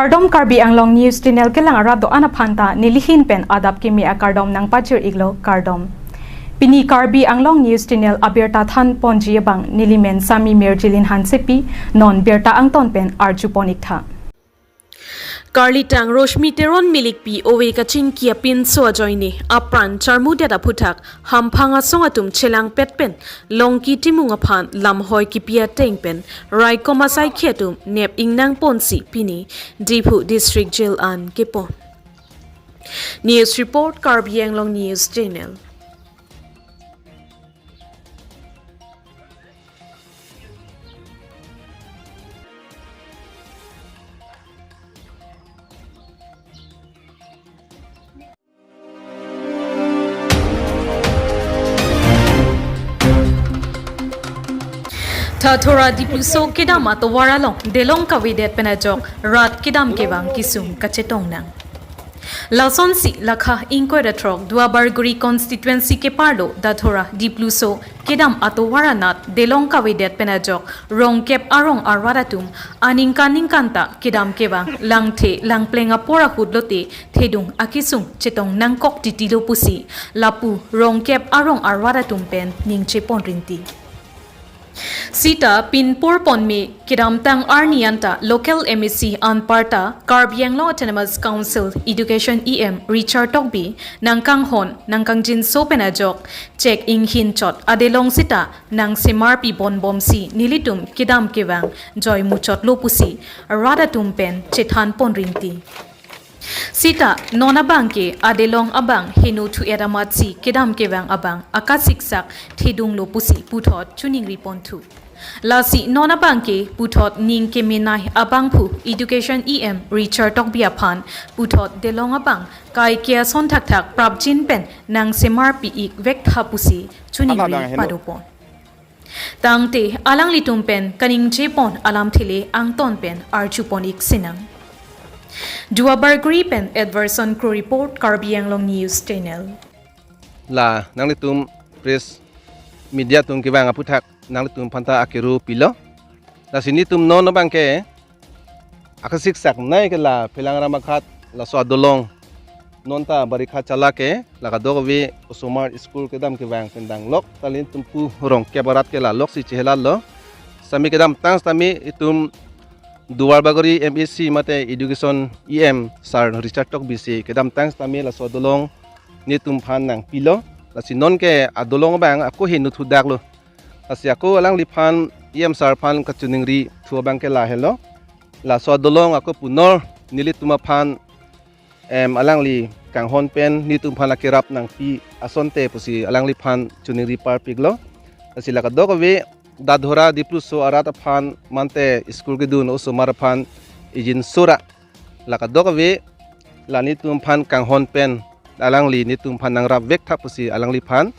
Kardom Karbi Anglong News Channel kelang arab Doan Aphan ta nilihin pen adap kimi a kardom nang pachir iglo kardom. Pini Karbi Anglong News Channel abirta than ponji bang nilimen sami merjilin hansepi non berta angton pen arjuponik tha. Karlitang Roshmi Teron Milikpi Owe Kachin Kia Pin So Joini Aphan Charmudia da Putak Hamphang Asong Atum Chelang Petpen Longki Timung Aphan Lamhoi Kipia Atengpen Raikom Asaihem Nep Ingnang Ponsi Pini Dipu District Jail An Kepon. News Report Karbi Anglong News Channel. Thora dipuso kidam ato waralong delong kawidet penajok rat kidam kebang kisum kachetong nang. Lason si lakha inko retrok dua barguri constituency ke pardo da thora dipluso kidam ato waranat delong kawidet penajok rong kep arong arwaratum aningkan kanta kidam kebang langthe langplenga pora hudlote thedung akisung chetong nangkok titilo pusi lapu rong kep arong arwaratum pen ningche ponrinti. Sita Pinpur Ponme Kiramtang Arnianta Local MEC Anparta Karbianglo Autonomous Council Education EM Richard Togbi Nangkang Hon Nangkang Jin Sopenajok Check Ing Hin Chot Adelong Sita Nang Semarpi Bon Bomsi Nilitum Kidam Kewang Joy Muchot Lopusi Radatum Pen Chethan Ponrinti Sita nona bangke adelong abang hinu tu eramatsi kedam kewang abang akasiksak thedung lo pusi puthot chuning ripontu lasi nona bangke puthot ning keminai abang pu education EM Richard Togbi Aphan puthot delong abang kai kia son thak thak prabjin pen nang semar pi ik vek thapusi chuning ri padopon tangte alang litum pen kaning jepon alam thile angton pen archupon ik sinang Dua Bargri pen Edverson Crew Report Karbi Anglong News Channel. La nang litum press media tum kibang aputak nang litum panta akiru pilo. La sini tum non bangke akasik sak nai ke la pelang ramakhat la so adolong nonta barikha chalake la kadowi usumar school kedam kibang pendang lok talin tumpu rong ke barat ke la lok si chehla lo sami kedam tang tami itum Duar bagori MEC mate education EM Sir Richard Togbi si kedam thanks tami la sodolong ni tumphan nang pilo la sinon ke adolong bang aku hinu thudak lo asi aku alang liphan EM Sir phan kachuning ri thu bang ke la hello la sodolong aku punor nilit tumaphan alang li kang hon pen ni tumphan la kirap nang pi asonte pusi alang liphan chuning ri par piglo asi la kadok we Dadhora dipluso arat Aphan mante school gedun oso maraphan ijin sura lakadokawe lani tumphan kanghon pen alang li ni tumphan nang rap vek thapusi alang li phan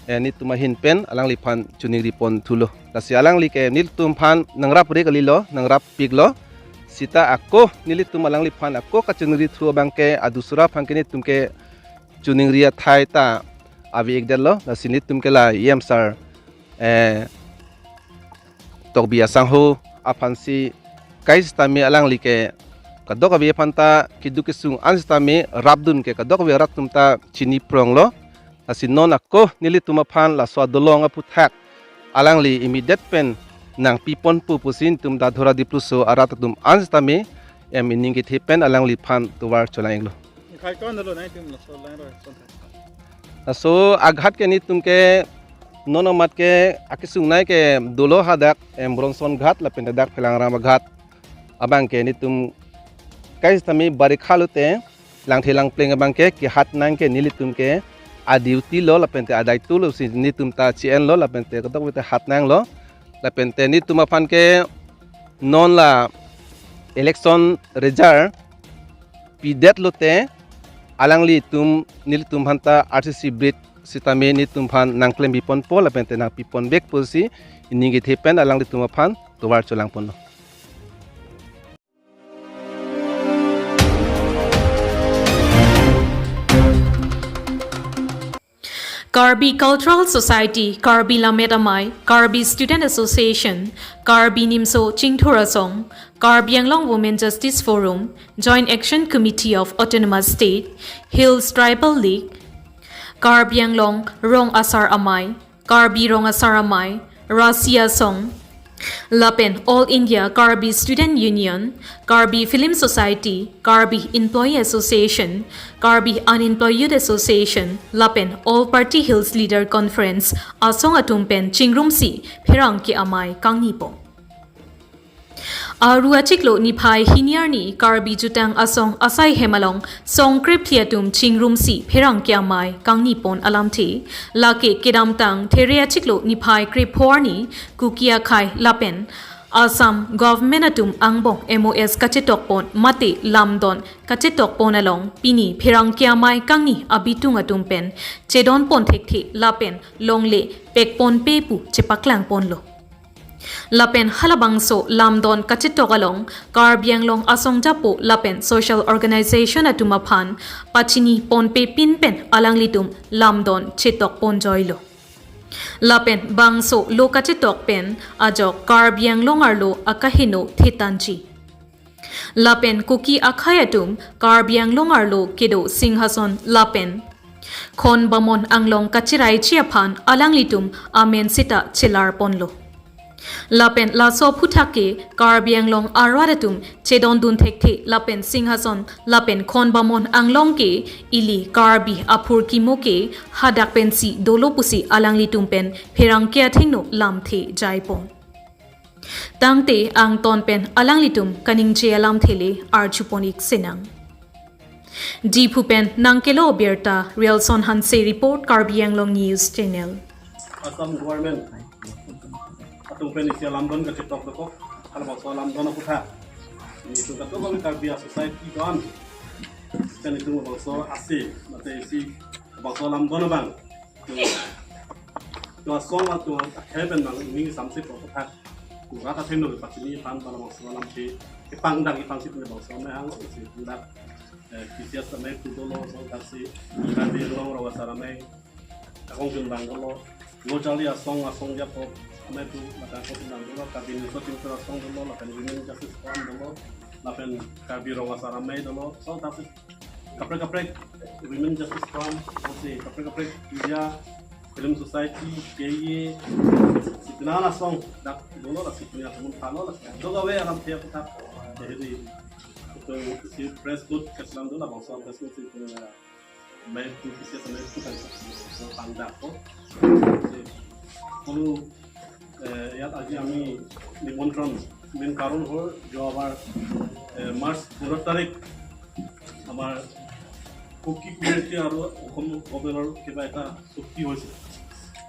ni tumahin pen alang li phan chuning ripon thulo lasi alang li ke nil tumphan nang rap re kalilo nang rap piglo sita akko nilit tum alang li phan akko ka chuning ri thu bangke adusura phangkeni tumke chuning ria thai ta avi ekdelo lasi nit tumke la yem sar Togbi Asong ho Aphan si kais tami alang like kadok avi phanta kidukisung anstami rabdun ke kadok avi ratum ta chini prong lo asinon akko nilituma phan la swadolong aputhak alang li immediate pen nang pipon pu pusin tum da dhora dipluso aratatum anstami mining ki thipen alang li phan tuwar cholaing lo khai kon lo nai tum lo so lang ro so aghat ke ni tumke nono mat ke akisung nai ke dolo hadak bronson ghat la pendadak phelang rama ghat abang ke nitum kais tami barikhalute lang thelang pleng abang ke ki hat nang ke nilitum ke adiuti lo la pente adai tu lo si nitum ta chien lo la pente kodok wite hat nang lo la pente nitum aphan ke non la election result pidet lote alang li tum nilitum hanta RCC brit sitame ni tumphan nang klem bipon pol apente na pipon bek posi iningi thepen alang di tumaphan tuwar cholang pon Karbi Cultural Society, Karbi Lamet Amai, Karbi Student Association, Karbi Nimso Chingthurasong, Karbi Anglong Women Justice Forum, Joint Action Committee of Autonomous State, Hills Tribal League, Karbi Anglong Rong Asar Amai, Karbi Rong Asar Amai, Rasia Song, Lapen All India Karbi Student Union, Karbi Film Society, Karbi Employee Association, Karbi Unemployed Youth Association, Lapen All Party Hills Leader Conference, Asong Atengpen Chingrumsi, Pherang Ki Amai Kangnipo. Aruachiklo Nipai Hiniarni, Karbi Jutang Asong Asaihem along, Song Kripliatum Chingrumsi, Pherang Ki Amai Kangnipon Alamti, Lake Kedamtang, Teriachiklo Nipai Kriporni, Kukia Kai Lapen, Assam Government Atum Angbong MOS Kachetokpon, Mate Lamdon, Kachetokpon along, Pini, Pherang Ki Amai Kangni, Abitung Atumpen, Chedon Pon Tekte, Lapen, Longle, Pekpon Pepu, Chepaklang Ponlo. Lapen halabangso lamdon kachitogalong Karbianglong Asong Japo Lapen Social Organization atuma Aphan pachini ponpe pinpen alanglitum lamdon chitok ponjoilo. Lapen bangso lo kachitok pen ajok Karbianglong arlo akahino thitanchi. Lapen kuki akhayatum Karbianglong arlo kedo singhason lapen Khon bamon anglong kachirai chiaphan alanglitum amen sita chilar ponlo. Lapen laso phutake Karbianglong arwadatum chedon dun thekte lapen singhason lapen khon bamon anglong ke ili Karbi apur kimoke hadak pensi dolopusi alanglitum pen pherang kya thingno lamthe jaipon tangte ang ton pen alanglitum kaning che alam thele archuponik senang Dipupen nangkelo berta Realson Hanse report Karbianglong News Channel Assam government Atengpen isi Lamdon ke TikTok doko kalau bakso Lamdon aku tak itu kata kami Karbi society Doan dan itu bakso asli mata isi bakso Lamdon bang tu Asong atau Atengpen bang ini sampai aku tak kurang kata tenor pasti ini pan kalau bakso Lamki ipang sih punya bakso mehang isi budak kisias sampai tu dulu so kasih Karbi lo rawat saramai kakong jembang kalau ngojali Asong Japo Kami tu mata aku tentang dulu, kami ni so tinggal Asong dulu, lapan women justice forum dulu, lapan kami rawat saramai dulu, so tapi kaprek women justice forum, masih kaprek dia film society, KY, si kenal Asong, dak dulu lah si punya teman kalau lah, juga we alam tiap tetap, jadi itu si press good keselam dulu lah, bangsa press good si punya main tu kisi sama itu kan, so pandak tu, kalau ইয়াত আজি আমি নিমন্ত্ৰণ main কাৰণ হ'ল যোৱাবাৰ মাৰ্চ 15 তাৰিখ আমাৰ cookie community আৰু অসম গভৰ্ণমেণ্টৰ কিবা এটা চুক্তি হৈছিল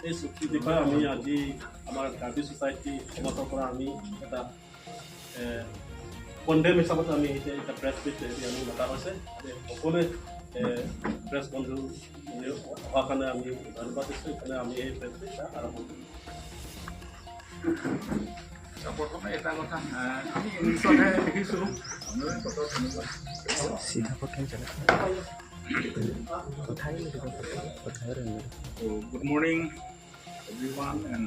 এই চুক্তি বিষয়ে আমি আজি আমাৰ কাৰ্বি ছ'চাইটি সমাজৰ পৰা আমি এটা কণ্ডেম হিচাপত আমি এটা প্ৰেছ মিট আমি মতা হৈছে সকলোৱে প্ৰেছ বন্ধু হোৱাৰ কাৰণে আমি ধন্যবাদ দিছোঁ সেইকাৰণে আমি এই প্ৰেছ মিট আৰম্ভ কৰিছোঁ প্ৰথমে এটা কথা আমি ইংলিছতহে দেখিছোঁ Good morning everyone and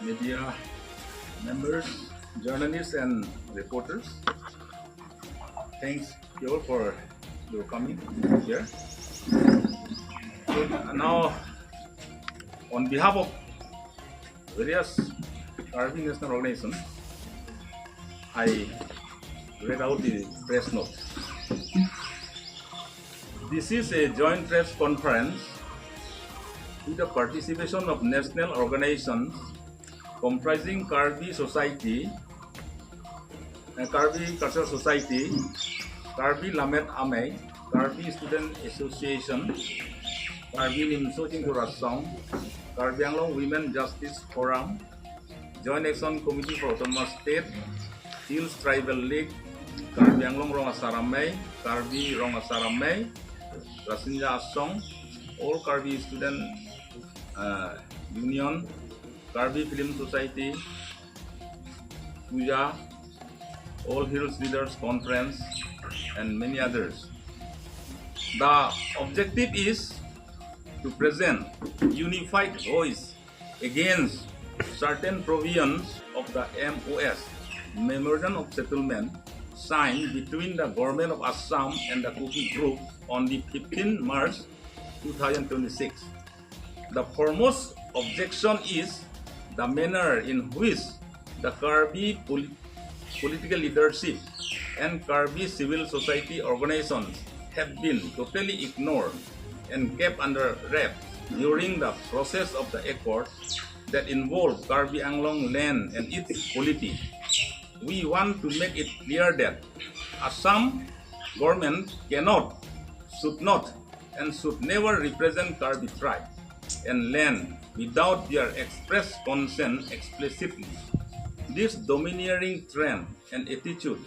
media members, journalists and reporters. Thanks you all for your coming here. So now on behalf of various Karbi national organizations, I read out the press note. This is a joint press conference with the participation of national organizations comprising Karbi Society, Karbi Cultural Society, Karbi Lamet Amai, Karbi Student Association, Karbi Nimso Chingthurasong, Karbianglong Women Justice Forum, Joint Action Committee for Autonomous State, Hills Tribal League, Karbianglong Rong Asaramai, Karbi Rong Asaramai, Rasinja Asong, All Karbi Student Union, Karbi Film Society, Puja, All Hills Leaders Conference, and many others. The objective is to present unified voice against certain provisions of the MOS, Memorandum of Settlement, signed between the government of Assam and the Kuki group on the 15th March 2026. The foremost objection is the manner in which the Karbi political leadership and Karbi civil society organizations have been totally ignored and kept under wraps during the process of the accord that involve Karbi Anglong land and its polity. We want to make it clear that Assam government cannot, should not, and should never represent Karbi tribe and land without their express consent explicitly. This domineering trend and attitude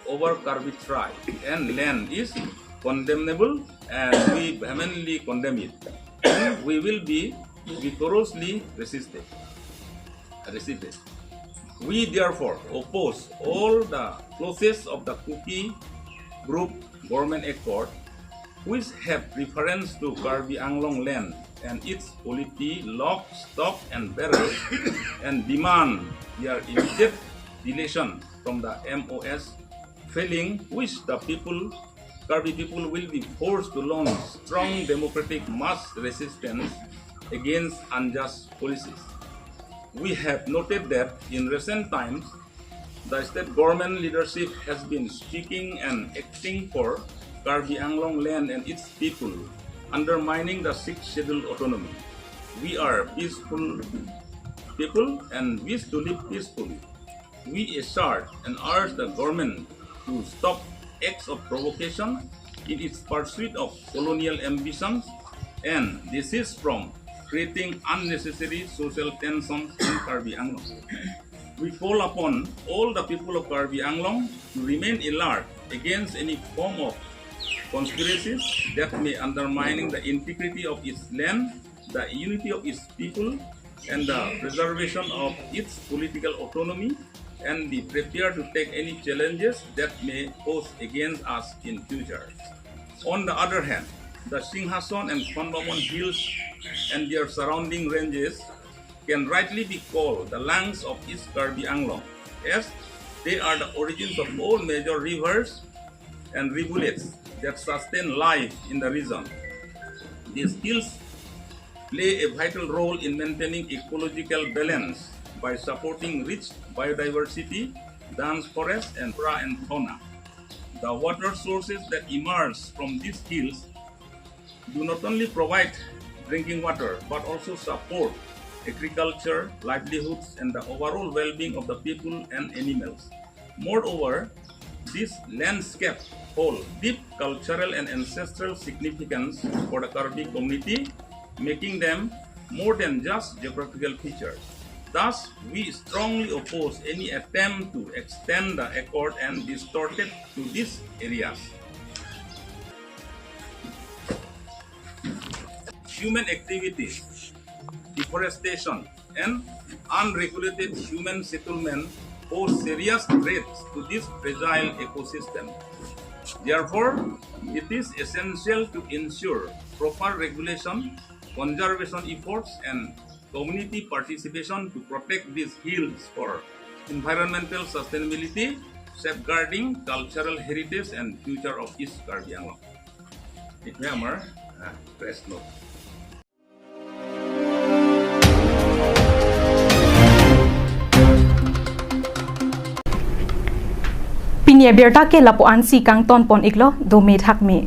over Karbi tribe and land is condemnable, and we vehemently condemn it. And we will be vigorously resisted. We therefore oppose all the clauses of the Kuki group government accord which have reference to Karbi Anglong land and its polity, lock, stock and barrel, and demand their immediate deletion from the MOS, failing which the Karbi people will be forced to launch strong democratic mass resistance against unjust policies. We have noted that in recent times, the state government leadership has been speaking and acting for Karbi Anglong land and its people, undermining the 6th scheduled autonomy. We are peaceful people and wish to live peacefully. We assert and urge the government to stop acts of provocation in its pursuit of colonial ambitions and desist from creating unnecessary social tensions in Karbi Anglong. We call upon all the people of Karbi Anglong to remain alert against any form of conspiracies that may undermine the integrity of its land, the unity of its people, and the preservation of its political autonomy, and be prepared to take any challenges that may pose against us in future. On the other hand, the Singhason and Konbamon hills and their surrounding ranges can rightly be called the lungs of East Karbi Anglong, as they are the origins of all major rivers and rivulets that sustain life in the region. These hills play a vital role in maintaining ecological balance by supporting rich biodiversity, dense forests, and flora and fauna. The water sources that emerge from these hills do not only provide drinking water but also support agriculture, livelihoods, and the overall well-being of the people and animals. Moreover, these landscapes hold deep cultural and ancestral significance for the Karbi community, making them more than just geographical features. Thus, we strongly oppose any attempt to extend the accord and distort it to these areas. Human activities, deforestation, and unregulated human settlement pose serious threats to this fragile ecosystem. Therefore, it is essential to ensure proper regulation, conservation efforts, and community participation to protect these hills for environmental sustainability, safeguarding cultural heritage and future of East Karbi Anglong. Ito yung press note. Pinya berta ke lapuan si kang ton pon iklo do me thak me.